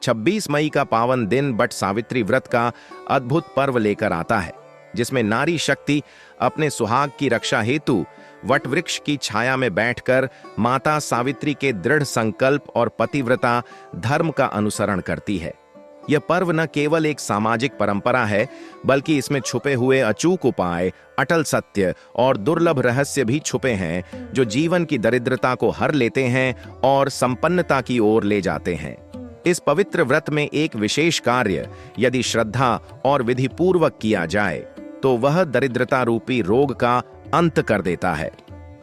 26 मई का पावन दिन वट सावित्री व्रत का अद्भुत पर्व लेकर आता है, जिसमें नारी शक्ति अपने सुहाग की रक्षा हेतु वट वृक्ष की छाया में बैठकर माता सावित्री के दृढ़ संकल्प और पतिव्रता धर्म का अनुसरण करती है। यह पर्व न केवल एक सामाजिक परंपरा है, बल्कि इसमें छुपे हुए अचूक उपाय, अटल सत्य और दुर्लभ रहस्य भी छुपे हैं, जो जीवन की दरिद्रता को हर लेते हैं और संपन्नता की ओर ले जाते हैं। इस पवित्र व्रत में एक विशेष कार्य यदि श्रद्धा और विधि पूर्वक किया जाए तो वह दरिद्रता रूपी रोग का अंत कर देता है।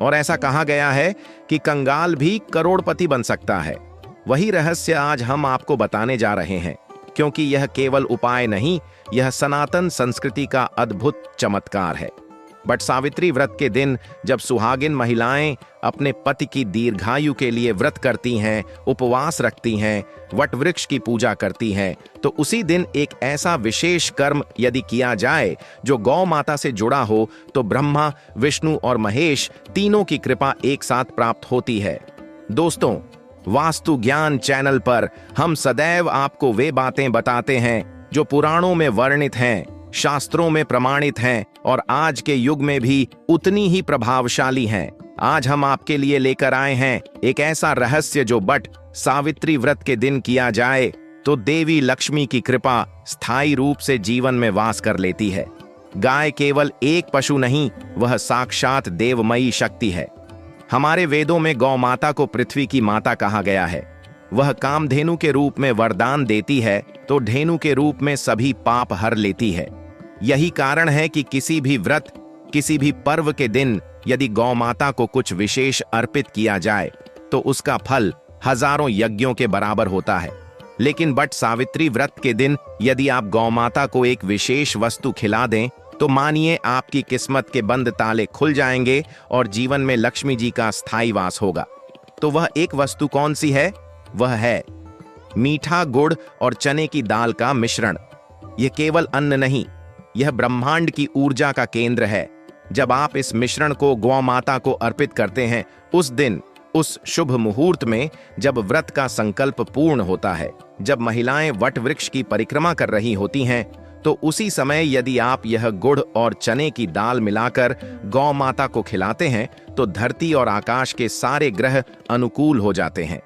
और ऐसा कहा गया है कि कंगाल भी करोड़पति बन सकता है। वही रहस्य आज हम आपको बताने जा रहे हैं, क्योंकि यह केवल उपाय नहीं, यह सनातन संस्कृति का अद्भुत चमत्कार है। बट सावित्री व्रत के दिन जब सुहागिन महिलाएं अपने पति की दीर्घायु के लिए व्रत करती हैं, उपवास रखती हैं, वट वृक्ष की पूजा करती हैं, तो उसी दिन एक ऐसा विशेष कर्म यदि किया जाए जो गौ माता से जुड़ा हो, तो ब्रह्मा, विष्णु और महेश तीनों की कृपा एक साथ प्राप्त होती है। दोस्तों, वास्तु ज्ञान चैनल पर हम सदैव आपको वे बातें बताते हैं जो पुराणों में वर्णित हैं, शास्त्रों में प्रमाणित हैं और आज के युग में भी उतनी ही प्रभावशाली हैं। आज हम आपके लिए लेकर आए हैं एक ऐसा रहस्य जो बट सावित्री व्रत के दिन किया जाए तो देवी लक्ष्मी की कृपा स्थायी रूप से जीवन में वास कर लेती है। गाय केवल एक पशु नहीं, वह साक्षात देवमयी शक्ति है। हमारे वेदों में गौ माता को पृथ्वी की माता कहा गया है। वह कामधेनु के रूप में वरदान देती है तो धेनु के रूप में सभी पाप हर लेती है। यही कारण है कि किसी भी व्रत, किसी भी पर्व के दिन यदि गौ माता को कुछ विशेष अर्पित किया जाए तो उसका फल हजारों यज्ञों के बराबर होता है। लेकिन बट सावित्री व्रत के दिन यदि आप गौ माता को एक विशेष वस्तु खिला दें तो मानिए आपकी किस्मत के बंद ताले खुल जाएंगे और जीवन में लक्ष्मी जी का स्थायी वास होगा। तो वह एक वस्तु कौन सी है? वह है मीठा गुड़ और चने की दाल का मिश्रण। यह केवल अन्न नहीं, यह ब्रह्मांड की ऊर्जा का केंद्र है। जब आप इस मिश्रण को गौ माता को अर्पित करते हैं, उस दिन, उस शुभ मुहूर्त में जब व्रत का संकल्प पूर्ण होता है, जब महिलाएं वट वृक्ष की परिक्रमा कर रही होती हैं, तो उसी समय यदि आप यह गुड़ और चने की दाल मिलाकर गौ माता को खिलाते हैं तो धरती और आकाश के सारे ग्रह अनुकूल हो जाते हैं।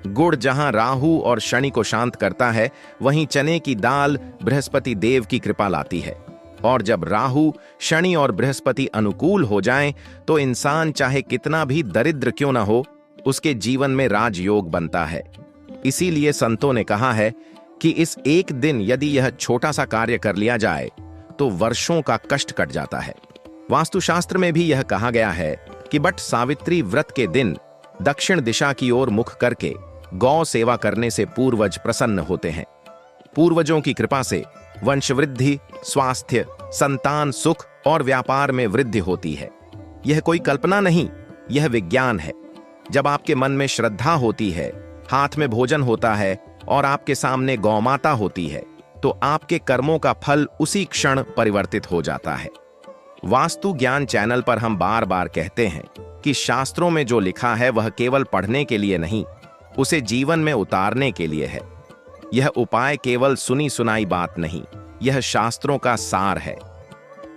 गुड़ जहां राहु और शनि को शांत करता है, वहीं चने की दाल बृहस्पति देव की कृपा लाती है। और जब राहु, शनि और बृहस्पति अनुकूल हो जाएं, तो इंसान चाहे कितना भी दरिद्र क्यों न हो, उसके जीवन में राजयोग बनता है। इसीलिए संतों ने कहा है कि इस एक दिन यदि यह छोटा सा कार्य कर लिया जाए तो वर्षों का कष्ट कट जाता है। वास्तुशास्त्र में भी यह कहा गया है कि बट सावित्री व्रत के दिन दक्षिण दिशा की ओर मुख करके गौ सेवा करने से पूर्वज प्रसन्न होते हैं। पूर्वजों की कृपा से वंशवृद्धि, स्वास्थ्य, संतान सुख और व्यापार में वृद्धि होती है। यह कोई कल्पना नहीं, यह विज्ञान है। जब आपके मन में श्रद्धा होती है, हाथ में भोजन होता है और आपके सामने गौ माता होती है, तो आपके कर्मों का फल उसी क्षण परिवर्तित हो जाता है। वास्तु ज्ञान चैनल पर हम बार बार कहते हैं कि शास्त्रों में जो लिखा है वह केवल पढ़ने के लिए नहीं, उसे जीवन में उतारने के लिए है। यह उपाय केवल सुनी सुनाई बात नहीं, यह शास्त्रों का सार है।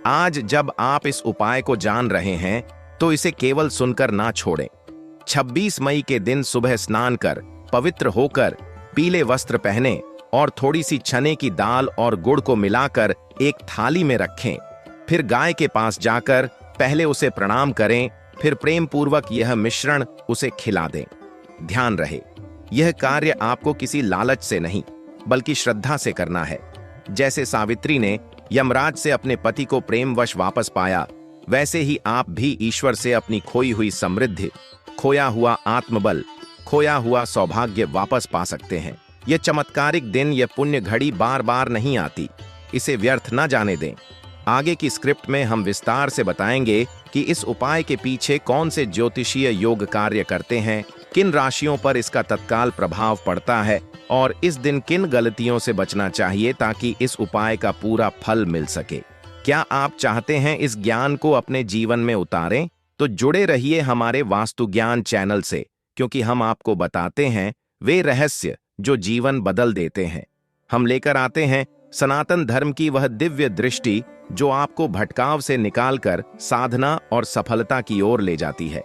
आज जब आप इस उपाय को जान रहे हैं तो इसे केवल सुनकर ना छोड़ें। 26 मई के दिन सुबह स्नान कर, पवित्र होकर, पीले वस्त्र पहने और थोड़ी सी चने की दाल और गुड़ को मिलाकर एक थाली में रखें। फिर गाय के पास जाकर पहले उसे प्रणाम करें, फिर प्रेम पूर्वक यह मिश्रण उसे खिला दें। ध्यान रहे, यह कार्य आपको किसी लालच से नहीं बल्कि श्रद्धा से करना है। जैसे सावित्री ने यमराज से अपने पति को प्रेमवश वापस पाया, वैसे ही आप भी ईश्वर से अपनी खोई हुई समृद्धि, खोया हुआ आत्मबल, खोया हुआ सौभाग्य वापस पा सकते हैं। यह चमत्कारिक दिन, यह पुण्य घड़ी बार बार नहीं आती, इसे व्यर्थ न जाने दें। आगे की स्क्रिप्ट में हम विस्तार से बताएंगे कि इस उपाय के पीछे कौन से ज्योतिषीय योग कार्य करते हैं, किन राशियों पर इसका तत्काल प्रभाव पड़ता है और इस दिन किन गलतियों से बचना चाहिए ताकि इस उपाय का पूरा फल मिल सके। क्या आप चाहते हैं इस ज्ञान को अपने जीवन में उतारें? तो जुड़े रहिए हमारे वास्तु ज्ञान चैनल से, क्योंकि हम आपको बताते हैं वे रहस्य जो जीवन बदल देते हैं। हम लेकर आते हैं सनातन धर्म की वह दिव्य दृष्टि जो आपको भटकाव से निकालकर साधना और सफलता की ओर ले जाती है।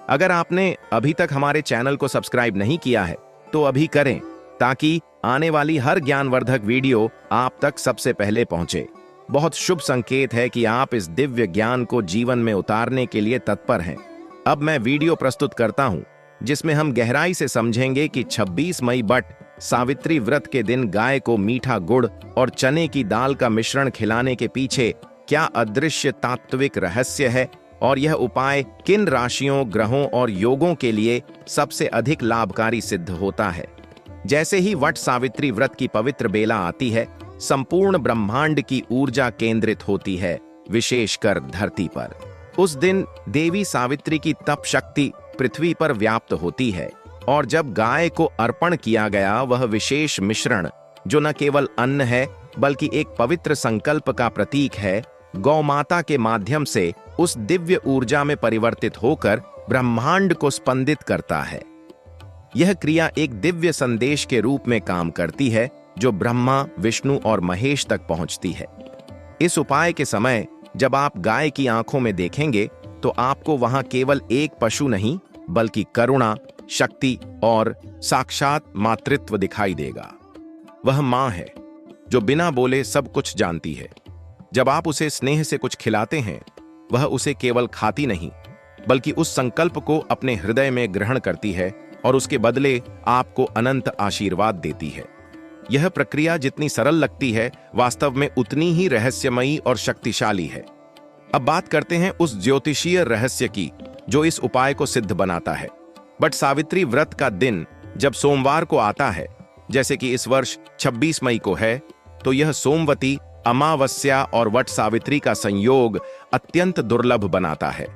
अगर आपने अभी तक हमारे चैनल को सब्सक्राइब नहीं किया है तो अभी करें, ताकि आने वाली हर ज्ञानवर्धक वीडियो आप तक सबसे पहले पहुंचे। बहुत शुभ संकेत है कि आप इस दिव्य ज्ञान को जीवन में उतारने के लिए तत्पर हैं। अब मैं वीडियो प्रस्तुत करता हूं, जिसमें हम गहराई से समझेंगे कि 26 मई बट सावित्री व्रत के दिन गाय को मीठा गुड़ और चने की दाल का मिश्रण खिलाने के पीछे क्या अदृश्य तात्विक रहस्य है और यह उपाय किन राशियों, ग्रहों और योगों के लिए सबसे अधिक लाभकारी सिद्ध होता है। जैसे ही वट सावित्री व्रत की पवित्र बेला आती है, संपूर्ण ब्रह्मांड की ऊर्जा केंद्रित होती है, विशेषकर धरती पर। उस दिन देवी सावित्री की तप शक्ति पृथ्वी पर व्याप्त होती है और जब गाय को अर्पण किया गया वह विशेष मिश्रण, जो न केवल अन्न है बल्कि एक पवित्र संकल्प का प्रतीक है, गौ माता के माध्यम से उस दिव्य ऊर्जा में परिवर्तित होकर ब्रह्मांड को स्पंदित करता है। यह क्रिया एक दिव्य संदेश के रूप में काम करती है जो ब्रह्मा, विष्णु और महेश तक पहुंचती है। इस उपाय के समय जब आप गाय की आंखों में देखेंगे तो आपको वहां केवल एक पशु नहीं बल्कि करुणा, शक्ति और साक्षात मातृत्व दिखाई देगा। वह मां है जो बिना बोले सब कुछ जानती है। जब आप उसे स्नेह से कुछ खिलाते हैं, वह उसे केवल खाती नहीं बल्कि उस संकल्प को अपने हृदय में ग्रहण करती है और उसके बदले आपको अनंत आशीर्वाद देती है। यह प्रक्रिया जितनी सरल लगती है, वास्तव में उतनी ही रहस्यमयी और शक्तिशाली है। अब बात करते हैं उस ज्योतिषीय रहस्य की जो इस उपाय को सिद्ध बनाता है। बट सावित्री व्रत का दिन जब सोमवार को आता है, जैसे कि इस वर्ष 26 मई को है, तो यह सोमवती, अमावस्या और वट सावित्री का संयोग अत्यंत दुर्लभ बनाता है।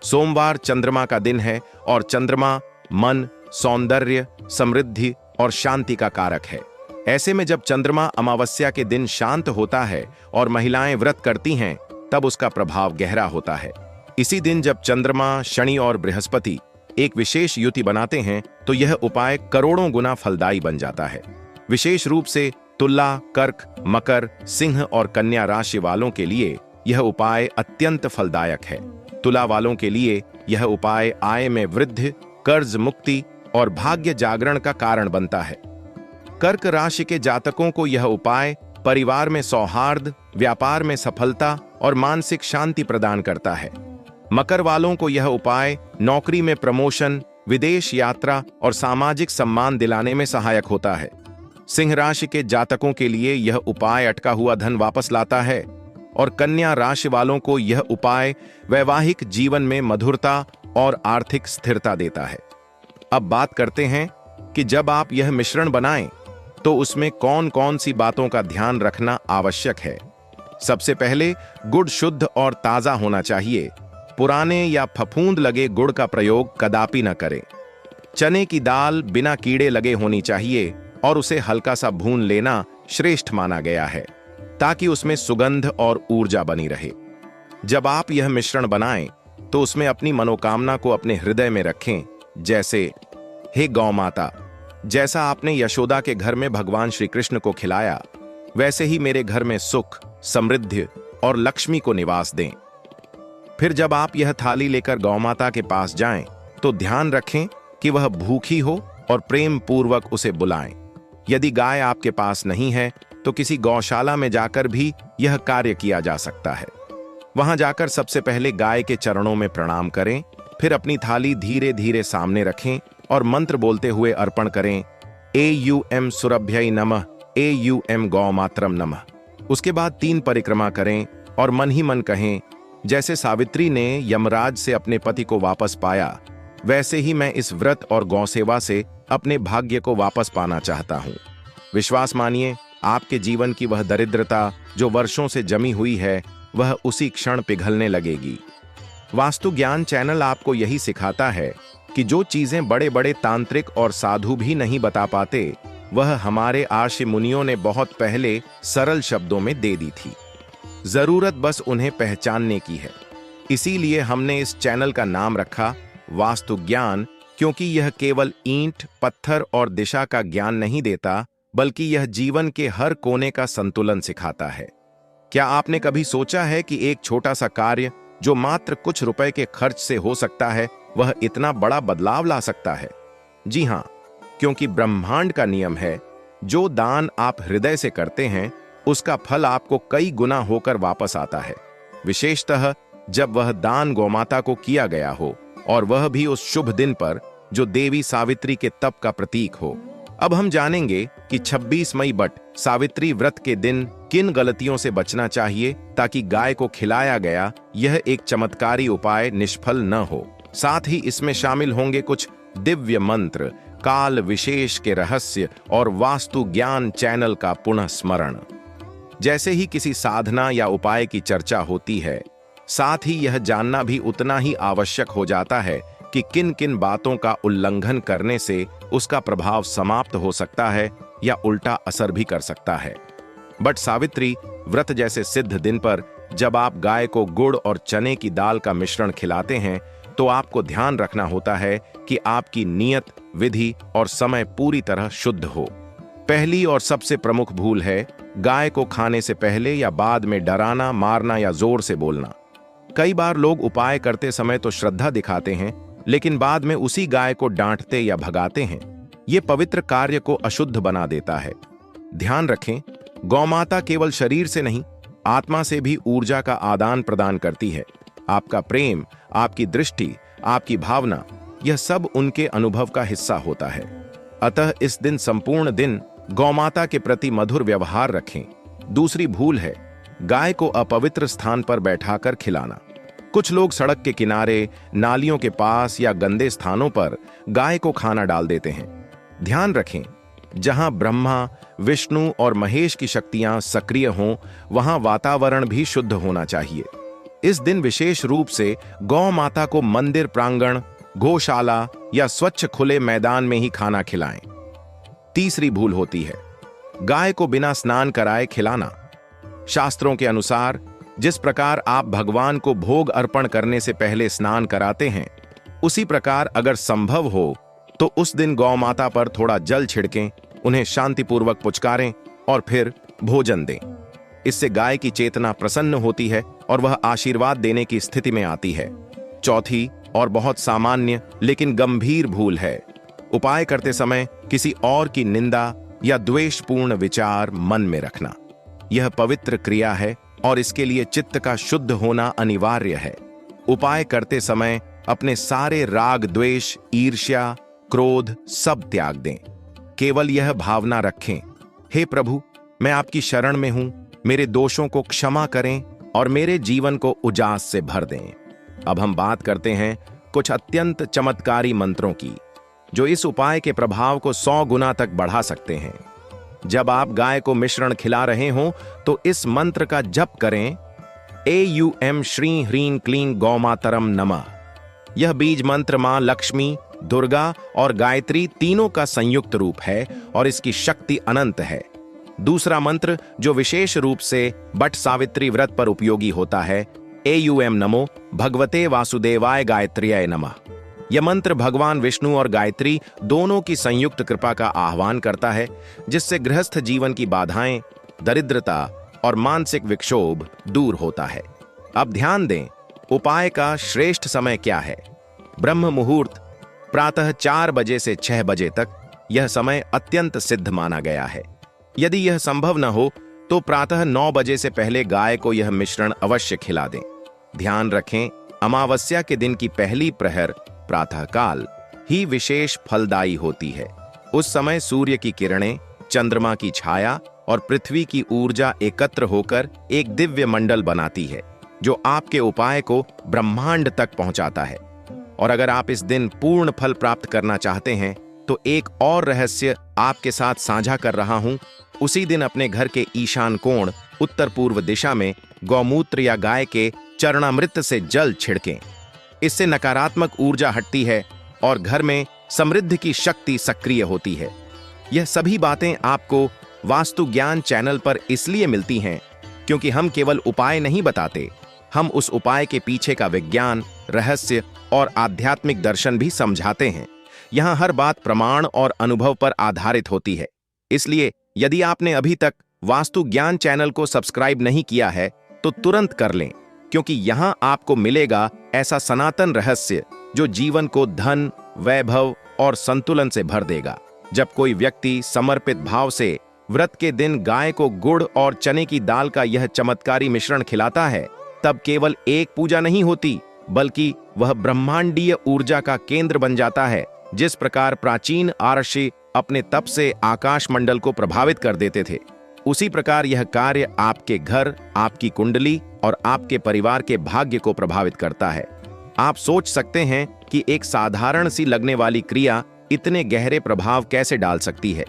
सोमवार चंद्रमा का दिन है और चंद्रमा मन, सौंदर्य, समृद्धि और शांति का कारक है। ऐसे में जब चंद्रमा अमावस्या के दिन शांत होता है और महिलाएं व्रत करती हैं, तब उसका प्रभाव गहरा होता है। इसी दिन जब चंद्रमा, शनि और बृहस्पति एक विशेष युति बनाते हैं, तो यह उपाय करोड़ों गुना फलदायी बन जाता है। विशेष रूप से तुला, कर्क, मकर, सिंह और कन्या राशि वालों के लिए यह उपाय अत्यंत फलदायक है। तुला वालों के लिए यह उपाय आय में वृद्धि, कर्ज मुक्ति और भाग्य जागरण का कारण बनता है। कर्क राशि के जातकों को यह उपाय परिवार में सौहार्द, व्यापार में सफलता और मानसिक शांति प्रदान करता है। मकर वालों को यह उपाय नौकरी में प्रमोशन, विदेश यात्रा और सामाजिक सम्मान दिलाने में सहायक होता है। सिंह राशि के जातकों के लिए यह उपाय अटका हुआ धन वापस लाता है और कन्या राशि वालों को यह उपाय वैवाहिक जीवन में मधुरता और आर्थिक स्थिरता देता है। अब बात करते हैं कि जब आप यह मिश्रण बनाएं तो उसमें कौन कौन सी बातों का ध्यान रखना आवश्यक है। सबसे पहले, गुड़ शुद्ध और ताजा होना चाहिए। पुराने या फफूंद लगे गुड़ का प्रयोग कदापि न करें। चने की दाल बिना कीड़े लगे होनी चाहिए और उसे हल्का सा भून लेना श्रेष्ठ माना गया है, ताकि उसमें सुगंध और ऊर्जा बनी रहे। जब आप यह मिश्रण बनाएं तो उसमें अपनी मनोकामना को अपने हृदय में रखें, जैसे, हे गौ माता, जैसा आपने यशोदा के घर में भगवान श्री कृष्ण को खिलाया, वैसे ही मेरे घर में सुख, समृद्धि और लक्ष्मी को निवास दें। फिर जब आप यह थाली लेकर गौ माता के पास जाएं, तो ध्यान रखें कि वह भूखी हो और प्रेम पूर्वक उसे बुलाएं। यदि गाय आपके पास नहीं है तो किसी गौशाला में जाकर भी यह कार्य किया जा सकता है। वहां जाकर सबसे पहले गाय के चरणों में प्रणाम करें, फिर अपनी थाली धीरे धीरे सामने रखें और मंत्र बोलते हुए अर्पण करें, AUM सुरभ्यै नमः, AUM गौमात्रम नमः। उसके बाद 3 परिक्रमा करें और मन ही मन कहें, जैसे सावित्री ने यमराज से अपने पति को वापस पाया, वैसे ही मैं इस व्रत और गौसेवा से अपने भाग्य को वापस पाना चाहता हूं। विश्वास मानिए, आपके जीवन की वह दरिद्रता जो वर्षों से जमी हुई है, वह उसी क्षण पिघलने लगेगी। वास्तु ज्ञान चैनल आपको यही सिखाता है कि जो चीजें बड़े बड़े तांत्रिक और साधु भी नहीं बता पाते, वह हमारे आर्षि मुनियों ने बहुत पहले सरल शब्दों में दे दी थी। जरूरत बस उन्हें पहचानने की है। इसीलिए हमने इस चैनल का नाम रखा वास्तु ज्ञान, क्योंकि यह केवल ईंट, पत्थर और दिशा का ज्ञान नहीं देता, बल्कि यह जीवन के हर कोने का संतुलन सिखाता है। क्या आपने कभी सोचा है कि एक छोटा सा कार्य जो मात्र कुछ रुपए के खर्च से हो सकता है, वह इतना बड़ा बदलाव ला सकता है? जी हां, क्योंकि ब्रह्मांड का नियम है, जो दान आप हृदय से करते हैं, उसका फल आपको कई गुना होकर वापस आता है, विशेषतः जब वह दान गौमाता को किया गया हो, और वह भी उस शुभ दिन पर जो देवी सावित्री के तप का प्रतीक हो। अब हम जानेंगे कि 26 मई बट सावित्री व्रत के दिन किन गलतियों से बचना चाहिए ताकि गाय को खिलाया गया यह एक चमत्कारी उपाय निष्फल न हो। साथ ही इसमें शामिल होंगे कुछ दिव्य मंत्र, काल विशेष के रहस्य और वास्तु ज्ञान चैनल का पुनः स्मरण। जैसे ही किसी साधना या उपाय की चर्चा होती है, साथ ही यह जानना भी उतना ही आवश्यक हो जाता है कि किन किन बातों का उल्लंघन करने से उसका प्रभाव समाप्त हो सकता है या उल्टा असर भी कर सकता है। बट सावित्री व्रत जैसे सिद्ध दिन पर जब आप गाय को गुड़ और चने की दाल का मिश्रण खिलाते हैं, तो आपको ध्यान रखना होता है कि आपकी नियत, विधि और समय पूरी तरह शुद्ध हो। पहली और सबसे प्रमुख भूल है गाय को खाने से पहले या बाद में डराना, मारना या जोर से बोलना। कई बार लोग उपाय करते समय तो श्रद्धा दिखाते हैं, लेकिन बाद में उसी गाय को डांटते या भगाते हैं। ये पवित्र कार्य को अशुद्ध बना देता है। ध्यान रखें, गौमाता केवल शरीर से नहीं, आत्मा से भी ऊर्जा का आदान प्रदान करती है। आपका प्रेम, आपकी दृष्टि, आपकी भावना, यह सब उनके अनुभव का हिस्सा होता है। अतः इस दिन संपूर्ण दिन गौमाता के प्रति मधुर व्यवहार रखें। दूसरी भूल है गाय को अपवित्र स्थान पर बैठाकर खिलाना। कुछ लोग सड़क के किनारे, नालियों के पास या गंदे स्थानों पर गाय को खाना डाल देते हैं। ध्यान रखें, जहां ब्रह्मा, विष्णु और महेश की शक्तियां सक्रिय हों, वहां वातावरण भी शुद्ध होना चाहिए। इस दिन विशेष रूप से गौ माता को मंदिर प्रांगण, गौशाला या स्वच्छ खुले मैदान में ही खाना खिलाएं। तीसरी भूल होती है गाय को बिना स्नान कराए खिलाना। शास्त्रों के अनुसार जिस प्रकार आप भगवान को भोग अर्पण करने से पहले स्नान कराते हैं, उसी प्रकार अगर संभव हो तो उस दिन गौ माता पर थोड़ा जल छिड़कें, उन्हें शांतिपूर्वक पुचकारें और फिर भोजन दें। इससे गाय की चेतना प्रसन्न होती है और वह आशीर्वाद देने की स्थिति में आती है। चौथी और बहुत सामान्य लेकिन गंभीर भूल है उपाय करते समय किसी और की निंदा या द्वेषपूर्ण विचार मन में रखना। यह पवित्र क्रिया है और इसके लिए चित्त का शुद्ध होना अनिवार्य है। उपाय करते समय अपने सारे राग, द्वेष, ईर्ष्या, क्रोध सब त्याग दें। केवल यह भावना रखें, हे प्रभु, मैं आपकी शरण में हूं, मेरे दोषों को क्षमा करें और मेरे जीवन को उजास से भर दें। अब हम बात करते हैं कुछ अत्यंत चमत्कारी मंत्रों की, जो इस उपाय के प्रभाव को 100 गुना तक बढ़ा सकते हैं। जब आप गाय को मिश्रण खिला रहे हों तो इस मंत्र का जप करें, AUM श्री ह्रीं क्लीं गौमातरम नमः। यह बीज मंत्र मां लक्ष्मी, दुर्गा और गायत्री तीनों का संयुक्त रूप है और इसकी शक्ति अनंत है। दूसरा मंत्र जो विशेष रूप से बट सावित्री व्रत पर उपयोगी होता है, AUM नमो भगवते वासुदेवाय गायत्र्याय नमः। यह मंत्र भगवान विष्णु और गायत्री दोनों की संयुक्त कृपा का आह्वान करता है, जिससे गृहस्थ जीवन की बाधाएं, दरिद्रता और मानसिक विक्षोभ दूर होता है। अब ध्यान दें, उपाय का श्रेष्ठ समय क्या है। ब्रह्म मुहूर्त प्रातः 4 बजे से 6 बजे तक यह समय अत्यंत सिद्ध माना गया है। यदि यह संभव न हो तो प्रातः 9 बजे से पहले गाय को यह मिश्रण अवश्य खिला दें। ध्यान रखें, अमावस्या के दिन की पहली प्रहर प्रातःकाल ही विशेष फलदायी होती है। उस समय सूर्य की किरणें, चंद्रमा की छाया और पृथ्वी की ऊर्जा एकत्र होकर एक दिव्य मंडल बनाती है, जो आपके उपाय को ब्रह्मांड तक पहुंचाता है। और अगर आप इस दिन पूर्ण फल प्राप्त करना चाहते हैं तो एक और रहस्य आपके साथ साझा कर रहा हूं। उसी दिन अपने घर के ईशान कोण उत्तर पूर्व दिशा में गौमूत्र या गाय के चरणामृत से जल छिड़कें। इससे नकारात्मक ऊर्जा हटती है और घर में समृद्धि की शक्ति सक्रिय होती है। यह सभी बातें आपको वास्तु ज्ञान चैनल पर इसलिए मिलती हैं क्योंकि हम केवल उपाय नहीं बताते, हम उस उपाय के पीछे का विज्ञान, रहस्य और आध्यात्मिक दर्शन भी समझाते हैं। यहाँ हर बात प्रमाण और अनुभव पर आधारित होती है। इसलिए यदि आपने अभी तक वास्तु ज्ञान चैनल को सब्सक्राइब नहीं किया है तो तुरंत कर लें, क्योंकि यहाँ आपको मिलेगा ऐसा सनातन रहस्य जो जीवन को धन, वैभव और संतुलन से भर देगा। जब कोई व्यक्ति समर्पित भाव से व्रत के दिन गाय को गुड़ और चने की दाल का यह चमत्कारी मिश्रण खिलाता है, तब केवल एक पूजा नहीं होती, बल्कि वह ब्रह्मांडीय ऊर्जा का केंद्र बन जाता है। जिस प्रकार प्राचीन आर्षि अपने तप से आकाश मंडल को प्रभावित कर देते थे, उसी प्रकार यह कार्य आपके घर, आपकी कुंडली और आपके परिवार के भाग्य को प्रभावित करता है। आप सोच सकते हैं कि एक साधारण सी लगने वाली क्रिया इतने गहरे प्रभाव कैसे डाल सकती है,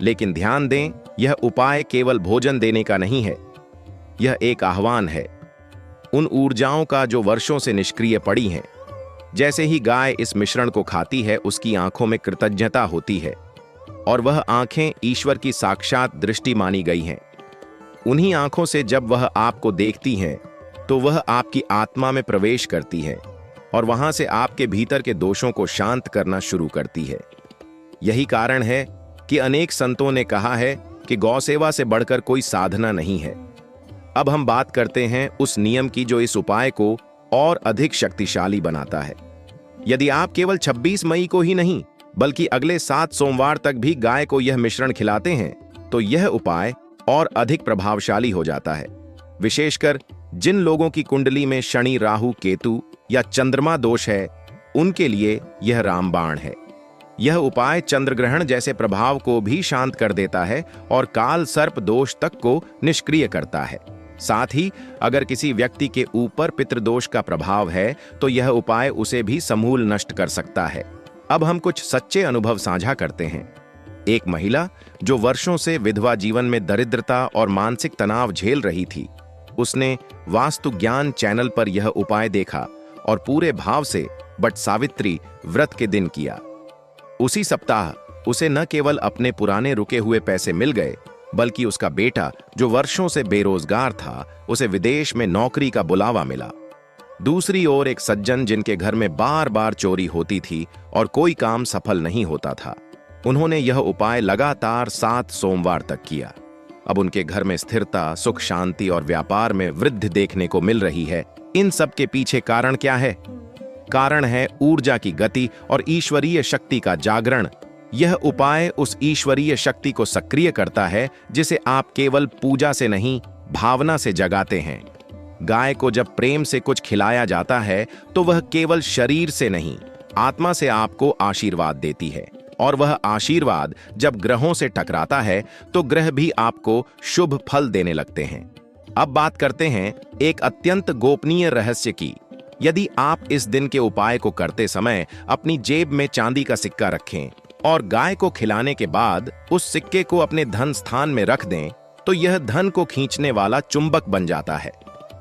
लेकिन ध्यान दें, यह उपाय केवल भोजन देने का नहीं है। यह एक आह्वान है उन ऊर्जाओं का जो वर्षों से निष्क्रिय पड़ी हैं। जैसे ही गाय इस मिश्रण को खाती है, उसकी आंखों में कृतज्ञता होती है और वह आंखें ईश्वर की साक्षात दृष्टि मानी गई हैं। उन्हीं आंखों से जब वह आपको देखती हैं, तो वह आपकी आत्मा में प्रवेश करती है और वहां से आपके भीतर के दोषों को शांत करना शुरू करती है। यही कारण है कि अनेक संतों ने कहा है कि गौसेवा से बढ़कर कोई साधना नहीं है। अब हम बात करते हैं उस नियम की जो इस उपाय को और अधिक शक्तिशाली बनाता है। यदि आप केवल 26 मई को ही नहीं, बल्कि अगले 7 सोमवार तक भी गाय को यह मिश्रण खिलाते हैं, तो यह उपाय और अधिक प्रभावशाली हो जाता है। विशेषकर जिन लोगों की कुंडली में शनि, राहु, केतु या चंद्रमा दोष है, उनके लिए यह रामबाण है। यह उपाय चंद्रग्रहण जैसे प्रभाव को भी शांत कर देता है और काल सर्प दोष तक को निष्क्रिय करता है। साथ ही अगर किसी व्यक्ति के ऊपर पितृदोष का प्रभाव है, तो यह उपाय उसे भी समूल नष्ट कर सकता है। अब हम कुछ सच्चे अनुभव साझा करते हैं। एक महिला जो वर्षों से विधवा जीवन में दरिद्रता और मानसिक तनाव झेल रही थी, उसने वास्तु ज्ञान चैनल पर यह उपाय देखा और पूरे भाव से वट सावित्री व्रत के दिन किया। उसी सप्ताह उसे न केवल अपने पुराने रुके हुए पैसे मिल गए, बल्कि उसका बेटा जो वर्षों से बेरोजगार था, उसे विदेश में नौकरी का बुलावा मिला। दूसरी ओर एक सज्जन जिनके घर में बार बार चोरी होती थी और कोई काम सफल नहीं होता था, उन्होंने यह उपाय लगातार 7 सोमवार तक किया। अब उनके घर में स्थिरता, सुख, शांति और व्यापार में वृद्धि देखने को मिल रही है। इन सब के पीछे कारण क्या है? कारण है ऊर्जा की गति और ईश्वरीय शक्ति का जागरण। यह उपाय उस ईश्वरीय शक्ति को सक्रिय करता है जिसे आप केवल पूजा से नहीं, भावना से जगाते हैं। गाय को जब प्रेम से कुछ खिलाया जाता है, तो वह केवल शरीर से नहीं, आत्मा से आपको आशीर्वाद देती है, और वह आशीर्वाद जब ग्रहों से टकराता है, तो ग्रह भी आपको शुभ फल देने लगते हैं। अब बात करते हैं एक अत्यंत गोपनीय रहस्य की। यदि आप इस दिन के उपाय को करते समय अपनी जेब में चांदी का सिक्का रखें और गाय को खिलाने के बाद उस सिक्के को अपने धन स्थान में रख दें, तो यह धन को खींचने वाला चुंबक बन जाता है।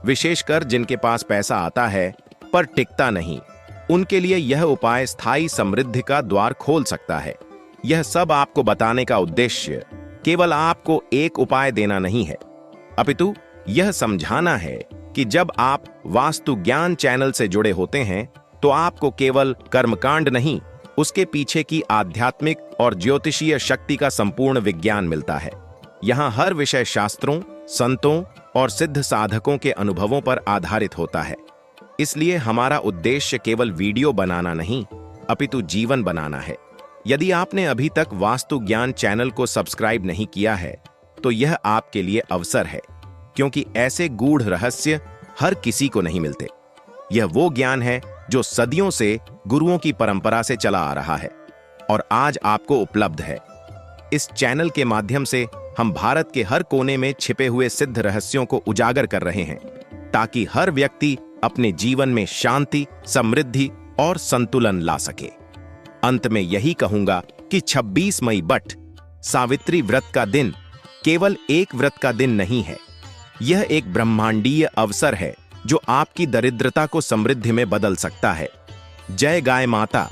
विशेषकर जिनके पास पैसा आता है पर टिकता नहीं, उनके लिए यह उपाय स्थायी समृद्धि का द्वार खोल सकता है। यह सब आपको बताने का उद्देश्य केवल आपको एक उपाय देना नहीं है, अपितु यह समझाना है कि जब आप वास्तु ज्ञान चैनल से जुड़े होते हैं, तो आपको केवल कर्मकांड नहीं, उसके पीछे की आध्यात्मिक और ज्योतिषीय शक्ति का संपूर्ण विज्ञान मिलता है। यहाँ हर विषय शास्त्रों, संतों और सिद्ध साधकों के अनुभवों पर आधारित होता है। इसलिए हमारा उद्देश्य केवल वीडियो बनाना नहीं, अपितु जीवन बनाना है। यदि आपने अभी तक वास्तु ज्ञान चैनल को सब्सक्राइब नहीं किया है, तो यह आपके लिए अवसर है, क्योंकि ऐसे गूढ़ रहस्य हर किसी को नहीं मिलते। यह वो ज्ञान है जो सदियों से गुरुओं की परंपरा से चला आ रहा है और आज आपको उपलब्ध है। इस चैनल के माध्यम से हम भारत के हर कोने में छिपे हुए सिद्ध रहस्यों को उजागर कर रहे हैं, ताकि हर व्यक्ति अपने जीवन में शांति, समृद्धि और संतुलन ला सके। अंत में यही कहूंगा कि 26 मई बट सावित्री व्रत का दिन केवल एक व्रत का दिन नहीं है। यह एक ब्रह्मांडीय अवसर है जो आपकी दरिद्रता को समृद्धि में बदल सकता है। जय गाय माता।